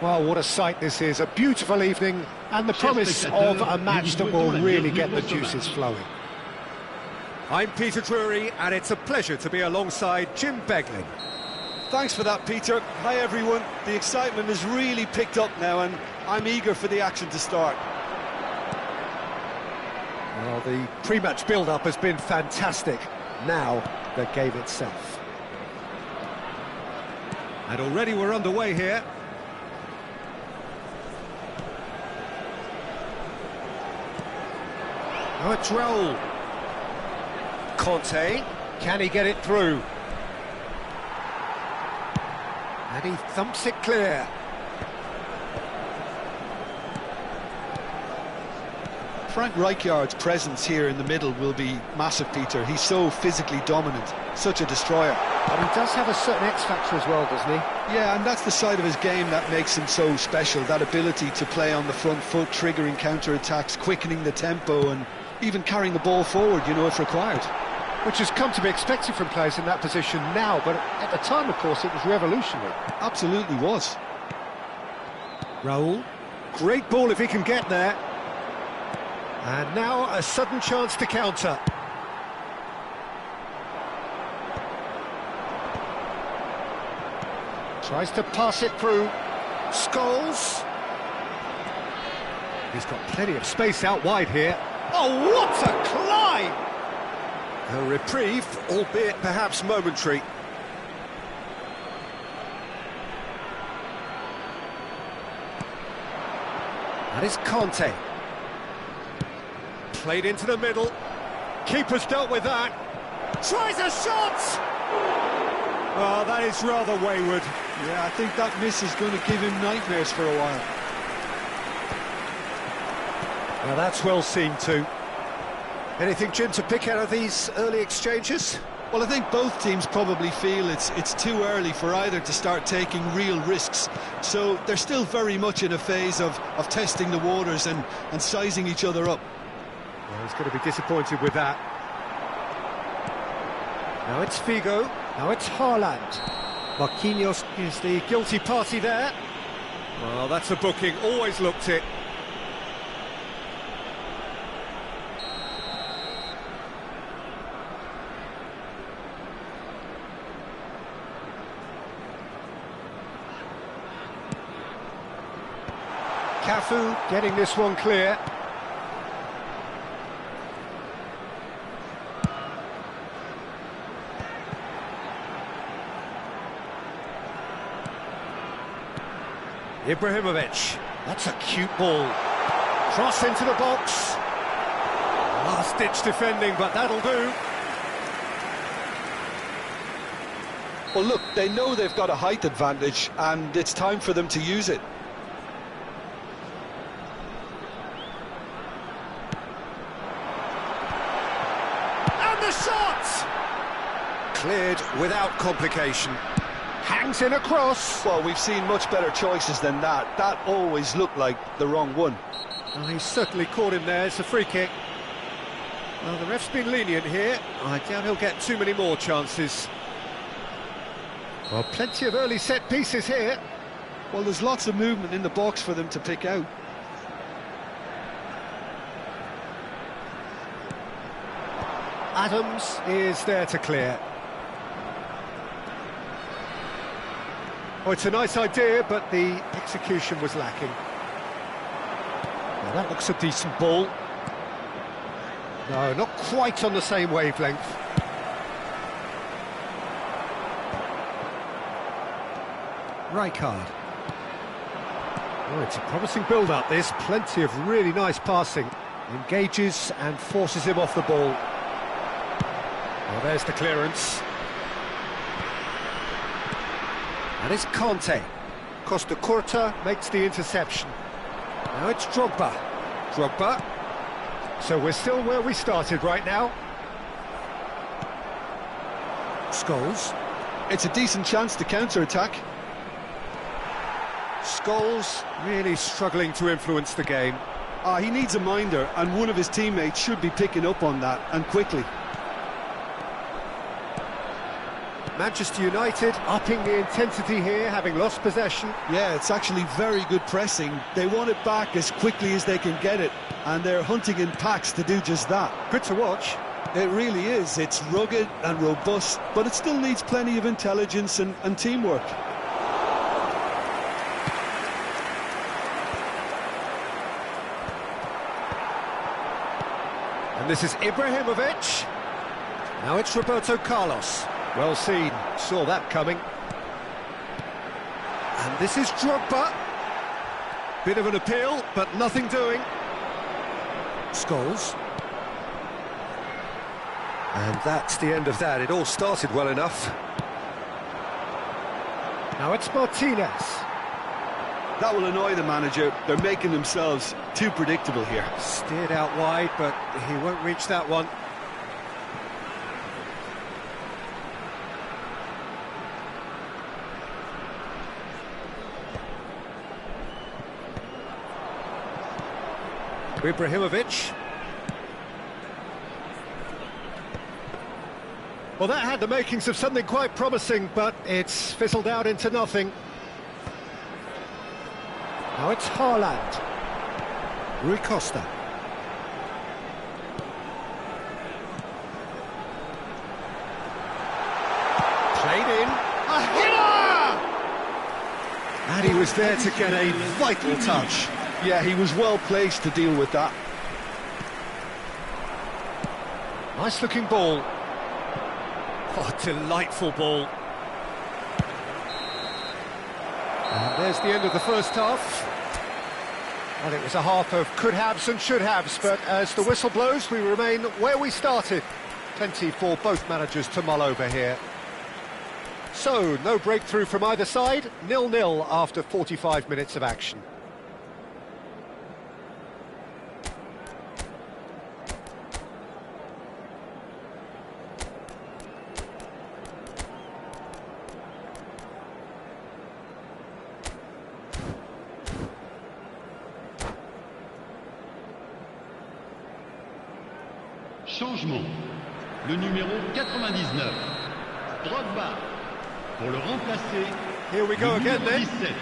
Well, what a sight this is. A beautiful evening and the promise of a match that will really get the juices flowing. I'm Peter Drury, and it's a pleasure to be alongside Jim Beglin. Thanks for that, Peter. Hi, everyone. The excitement has really picked up now, and I'm eager for the action to start. Well, the pre-match build-up has been fantastic. Now, the game itself. And already we're underway here. Oh, it's Raul. Conte, can he get it through? And he thumps it clear. Frank Rijkaard's presence here in the middle will be massive, Peter. He's so physically dominant, such a destroyer. But he does have a certain X-factor as well, doesn't he? Yeah, and that's the side of his game that makes him so special, that ability to play on the front foot, triggering counter-attacks, quickening the tempo, and even carrying the ball forward, you know, if required. Which has come to be expected from players in that position now, but at the time, of course, it was revolutionary. Absolutely was. Raul. Great ball if he can get there. And now a sudden chance to counter. Tries to pass it through. Scholes. He's got plenty of space out wide here. Oh, what a climb! A reprieve, albeit perhaps momentary. That is Conte. Played into the middle. Keeper's dealt with that. Tries a shot! Oh, that is rather wayward. Yeah, I think that miss is going to give him nightmares for a while. Now that's well seen too. Anything, Jim, to pick out of these early exchanges? Well, I think both teams probably feel it's too early for either to start taking real risks. So they're still very much in a phase of testing the waters and sizing each other up. Well, he's going to be disappointed with that. Now it's Figo. Now it's Haaland. Marquinhos is the guilty party there. Well, that's a booking. Always looked it. Cafu getting this one clear. Ibrahimovic. That's a cute ball. Cross into the box. Last-ditch defending, but that'll do. Well, look, they know they've got a height advantage, and it's time for them to use it. And the shot! Cleared without complication. Hangs in a cross. Well, we've seen much better choices than that. That always looked like the wrong one. Well, he's certainly caught him there. It's a free kick. Well, the ref's been lenient here. I doubt he'll get too many more chances. Well, plenty of early set pieces here. Well, there's lots of movement in the box for them to pick out. Adams is there to clear. Oh, it's a nice idea, but the execution was lacking. Well, that looks a decent ball. No, not quite on the same wavelength. Rijkaard. Oh, it's a promising build-up, this. Plenty of really nice passing. Engages and forces him off the ball. Well, there's the clearance. That is Conte. Costa Curta makes the interception. Now it's Drogba. Drogba. So we're still where we started right now. Scholes. It's a decent chance to counter-attack. Scholes really struggling to influence the game. He needs a minder, and one of his teammates should be picking up on that, and quickly. Manchester United upping the intensity here, having lost possession. Yeah, it's actually very good pressing. They want it back as quickly as they can get it, and they're hunting in packs to do just that. Good to watch. It really is. It's rugged and robust, but it still needs plenty of intelligence and teamwork. And this is Ibrahimovic. Now it's Roberto Carlos. Well seen, saw that coming. And this is Drogba. Bit of an appeal, but nothing doing. Scholes. And that's the end of that. It all started well enough. Now it's Martinez. That will annoy the manager. They're making themselves too predictable here. Steered out wide, but he won't reach that one. Ibrahimovic. Well, that had the makings of something quite promising, but it's fizzled out into nothing. Now it's Haaland. Rui Costa. Played in. A header! And he was there to get a vital touch. Yeah, he was well placed to deal with that. Nice looking ball. Oh, delightful ball. And there's the end of the first half. Well, it was a half of could-haves and should-haves, but as the whistle blows, we remain where we started. Plenty for both managers to mull over here. So, no breakthrough from either side, 0-0 after 45 minutes of action. Changement. Le numéro 99. Drogba. Pour le remplacer. Here we go again then. 17.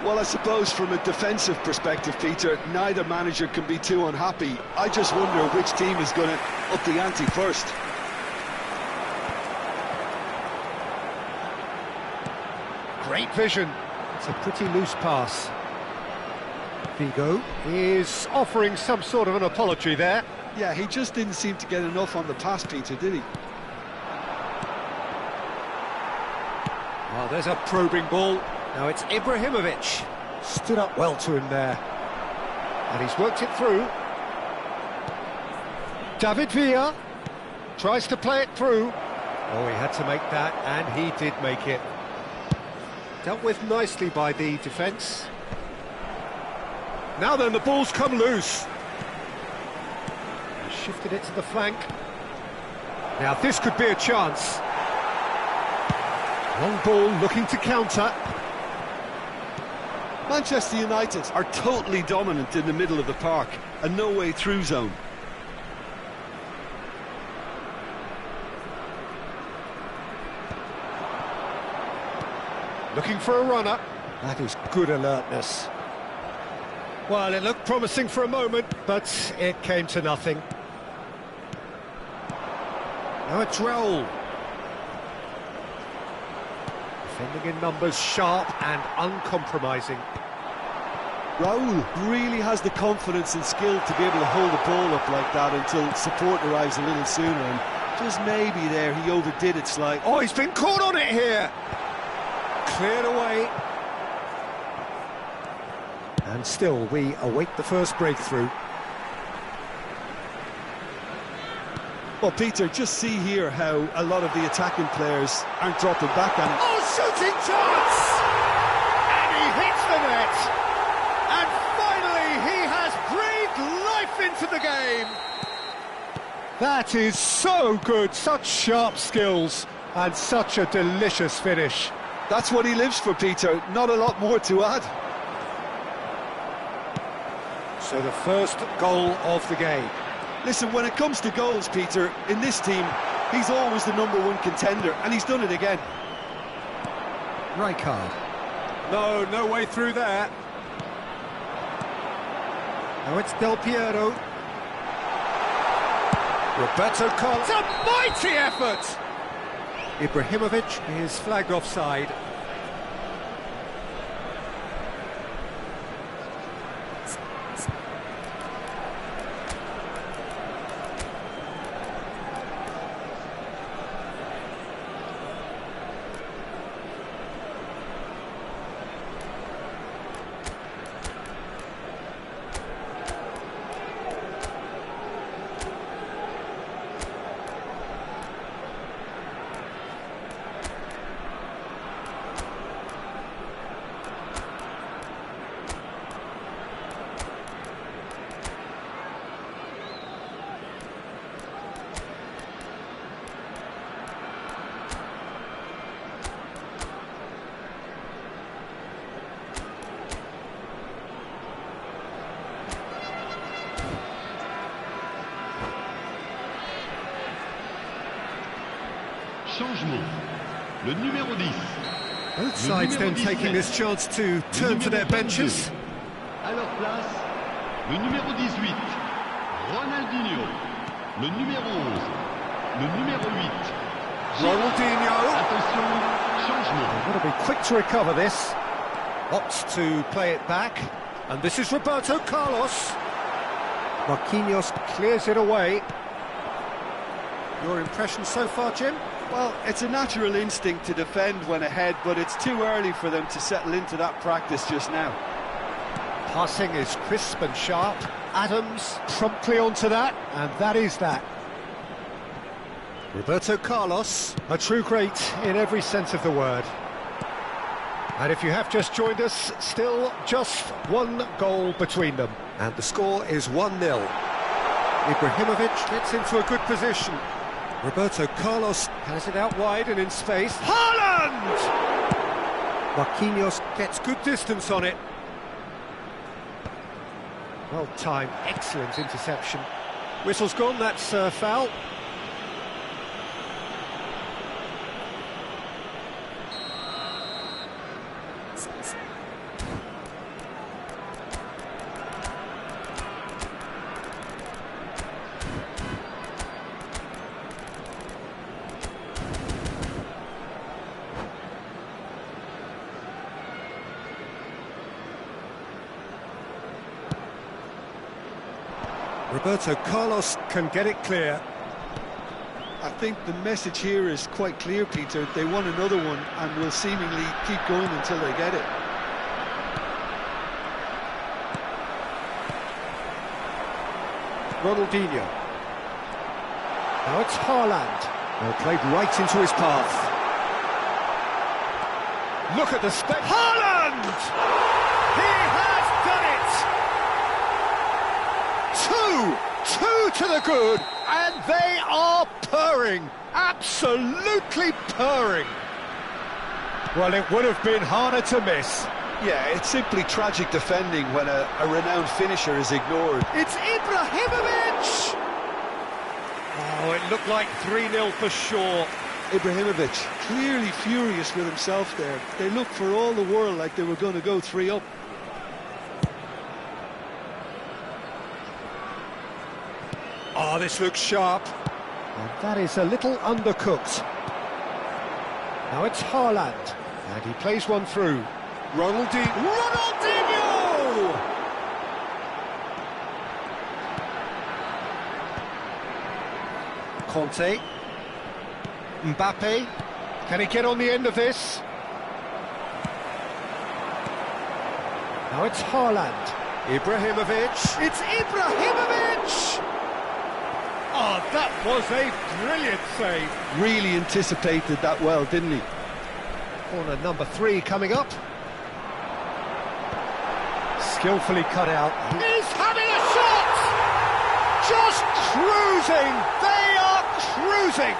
Well, I suppose from a defensive perspective, Peter, neither manager can be too unhappy. I just wonder which team is going to up the ante first. Great vision. It's a pretty loose pass. Figo is offering some sort of an apology there. Yeah, he just didn't seem to get enough on the pass, Peter, did he? Oh, there's a probing ball. Now it's Ibrahimovic. Stood up well to him there. And he's worked it through. David Villa tries to play it through. Oh, he had to make that, and he did make it. Dealt with nicely by the defence. Now then, the ball's come loose. Shifted it to the flank. Now this could be a chance. Long ball looking to counter. Manchester United are totally dominant in the middle of the park, a no-way through zone. Looking for a runner. That is good alertness. Well, it looked promising for a moment, but it came to nothing. Now it's Raul. Defending in numbers, sharp and uncompromising. Raul really has the confidence and skill to be able to hold the ball up like that until support arrives a little sooner, and just maybe there he overdid it slightly. Oh, he's been caught on it here. Cleared away. And still, we await the first breakthrough. Well, Peter, just see here how a lot of the attacking players aren't dropping back on it. Oh, shooting chance! And he hits the net! And finally, he has breathed life into the game! That is so good, such sharp skills, and such a delicious finish. That's what he lives for, Peter, not a lot more to add. So the first goal of the game. Listen, when it comes to goals, Peter, in this team, He's always the #1 contender, and he's done it again. Rijkaard. No way through there. Now it's Del Piero. Roberto Carlos. It's a mighty effort! Ibrahimovic is flagged offside. Changement. Le numéro 10. Both sides then taking this chance to turn to their benches. À leur place, le numéro 18, Ronaldinho. Le numéro 11, le numéro 8. Ronaldinho. Attention, changement. Got to be quick to recover this. Opts to play it back. And this is Roberto Carlos. Marquinhos clears it away. Your impression so far, Jim? Well, it's a natural instinct to defend when ahead, but it's too early for them to settle into that practice just now. Passing is crisp and sharp. Adams promptly onto that, and that is that. Roberto Carlos, a true great in every sense of the word. And if you have just joined us, still just one goal between them. And the score is 1-0. Ibrahimovic gets into a good position. Roberto Carlos has it out wide and in space. Haaland! Marquinhos gets good distance on it. Well timed, excellent interception. Whistle's gone, that's foul. Roberto Carlos can get it clear. I think the message here is quite clear, Peter. They want another one and will seemingly keep going until they get it. Ronaldinho. Now it's Haaland. Well, played right into his path. Look at the spec. Haaland! He has done it! Two to the good, and they are purring. Absolutely purring. Well, it would have been harder to miss. Yeah, it's simply tragic defending when a renowned finisher is ignored. It's Ibrahimovic! Oh, it looked like 3-0 for sure. Ibrahimovic clearly furious with himself there. They looked for all the world like they were going to go 3-up. Oh, this looks sharp. And that is a little undercooked. Now it's Haaland. And he plays one through. Ronaldinho! Conte. Mbappe. Can he get on the end of this? Now it's Haaland. Ibrahimovic. It's Ibrahimovic! Oh, that was a brilliant save. Really anticipated that well, didn't he? Corner number 3 coming up. Skillfully cut out. He's having a shot! Just cruising! They are cruising!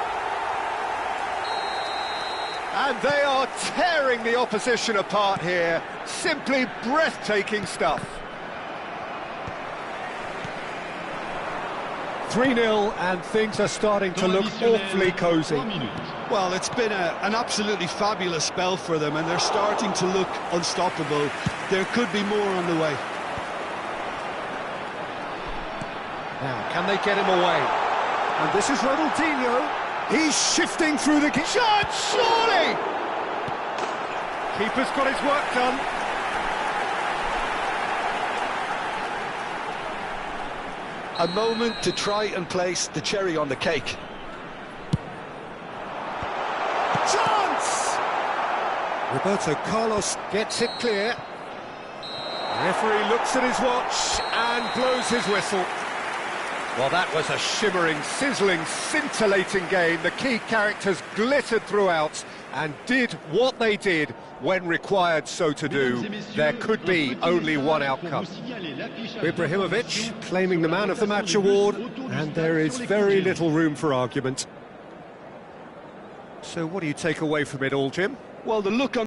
And they are tearing the opposition apart here. Simply breathtaking stuff. 3-0 and things are starting to look awfully cosy. 3 minutes. Well, it's been an absolutely fabulous spell for them, and they're starting to look unstoppable. There could be more on the way. Now, can they get him away? And this is Ronaldinho. He's shifting through the shot, surely! Keeper's got his work done. A moment to try and place the cherry on the cake. Chance! Roberto Carlos gets it clear. The referee looks at his watch and blows his whistle. Well, that was a shimmering, sizzling, scintillating game. The key characters glittered throughout and did what they did when required so to do. There could be only one outcome. Ibrahimovic claiming the Man of the Match award, and there is very little room for argument. So what do you take away from it all, Jim? Well, the look on